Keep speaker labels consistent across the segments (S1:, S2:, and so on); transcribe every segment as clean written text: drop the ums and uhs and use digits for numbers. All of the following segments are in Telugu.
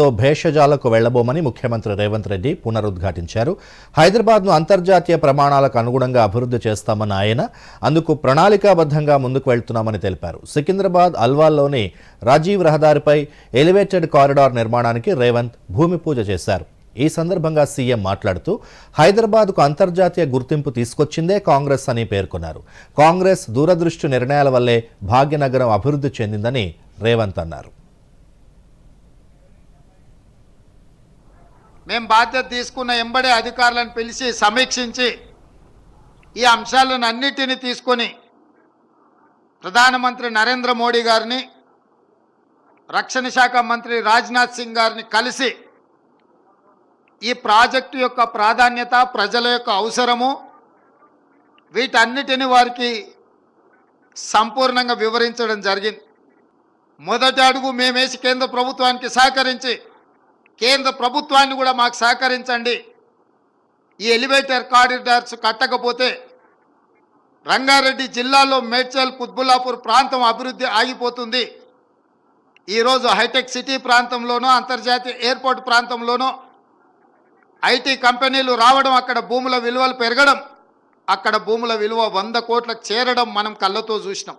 S1: ఎవరితో భేషజాలకు వెళ్లబోమని ముఖ్యమంత్రి రేవంత్ రెడ్డి పునరుద్ఘాటించారు. హైదరాబాద్ను అంతర్జాతీయ ప్రమాణాలకు అనుగుణంగా అభివృద్ధి చేస్తామన్న ఆయన అందుకు ప్రణాళికాబద్ధంగా ముందుకు వెళ్తున్నామని తెలిపారు. సికింద్రాబాద్ అల్వాల్లోని రాజీవ్ రహదారిపై ఎలివేటెడ్ కారిడార్ నిర్మాణానికి రేవంత్ భూమి పూజ చేశారు. ఈ సందర్భంగా సీఎం మాట్లాడుతూ హైదరాబాద్కు అంతర్జాతీయ గుర్తింపు తీసుకొచ్చిందే కాంగ్రెస్ అని పేర్కొన్నారు. కాంగ్రెస్ దూరదృష్టి నిర్ణయాల వల్లే భాగ్యనగరం అభివృద్ధి చెందిందని రేవంత్ అన్నారు.
S2: మేము బాధ్యత తీసుకున్న ఎంబడే అధికారులను పిలిచి సమీక్షించి ఈ అంశాలను అన్నిటిని తీసుకొని ప్రధానమంత్రి నరేంద్ర మోడీ గారిని, రక్షణ శాఖ మంత్రి రాజ్నాథ్ సింగ్ గారిని కలిసి ఈ ప్రాజెక్టు యొక్క ప్రాధాన్యత, ప్రజల యొక్క అవసరము, వీటన్నిటిని వారికి సంపూర్ణంగా వివరించడం జరిగింది. మొదటి అడుగు మేమేసి కేంద్ర ప్రభుత్వానికి సహకరించి, కేంద్ర ప్రభుత్వాన్ని కూడా మాకు సహకరించండి, ఈ ఎలివేటర్ కారిడార్స్ కట్టకపోతే రంగారెడ్డి జిల్లాలో మేడ్చల్, కుత్బుల్లాపూర్ ప్రాంతం అభివృద్ధి ఆగిపోతుంది. ఈరోజు హైటెక్ సిటీ ప్రాంతంలోనో, అంతర్జాతీయ ఎయిర్పోర్ట్ ప్రాంతంలోనో ఐటీ కంపెనీలు రావడం, అక్కడ భూముల విలువలు పెరగడం, అక్కడ భూముల విలువ 100 కోట్లకు చేరడం మనం కళ్ళతో చూసినాం.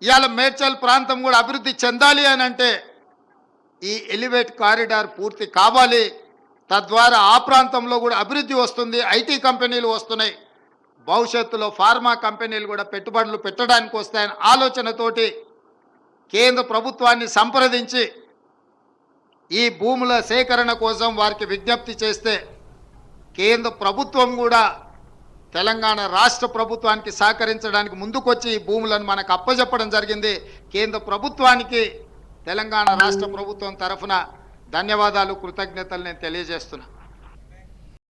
S2: ఇవాళ మేడ్చల్ ప్రాంతం కూడా అభివృద్ధి చెందాలి అని అంటే ఈ ఎలివేట్ కారిడార్ పూర్తి కావాలి. తద్వారా ఆ ప్రాంతంలో కూడా అభివృద్ధి వస్తుంది, ఐటీ కంపెనీలు వస్తున్నాయి, భవిష్యత్తులో ఫార్మా కంపెనీలు కూడా పెట్టుబడులు పెట్టడానికి వస్తాయని ఆలోచనతోటి కేంద్ర ప్రభుత్వాన్ని సంప్రదించి ఈ భూముల సేకరణ కోసం వారికి విజ్ఞప్తి చేస్తే కేంద్ర ప్రభుత్వం కూడా తెలంగాణ రాష్ట్ర ప్రభుత్వానికి సహకరించడానికి ముందుకొచ్చి ఈ భూములను మనకు అప్పజెప్పడం జరిగింది. కేంద్ర ప్రభుత్వానికి తెలంగాణ రాష్ట్ర ప్రభుత్వం తరఫున ధన్యవాదాలు, కృతజ్ఞతలు నేను తెలియజేస్తున్నా.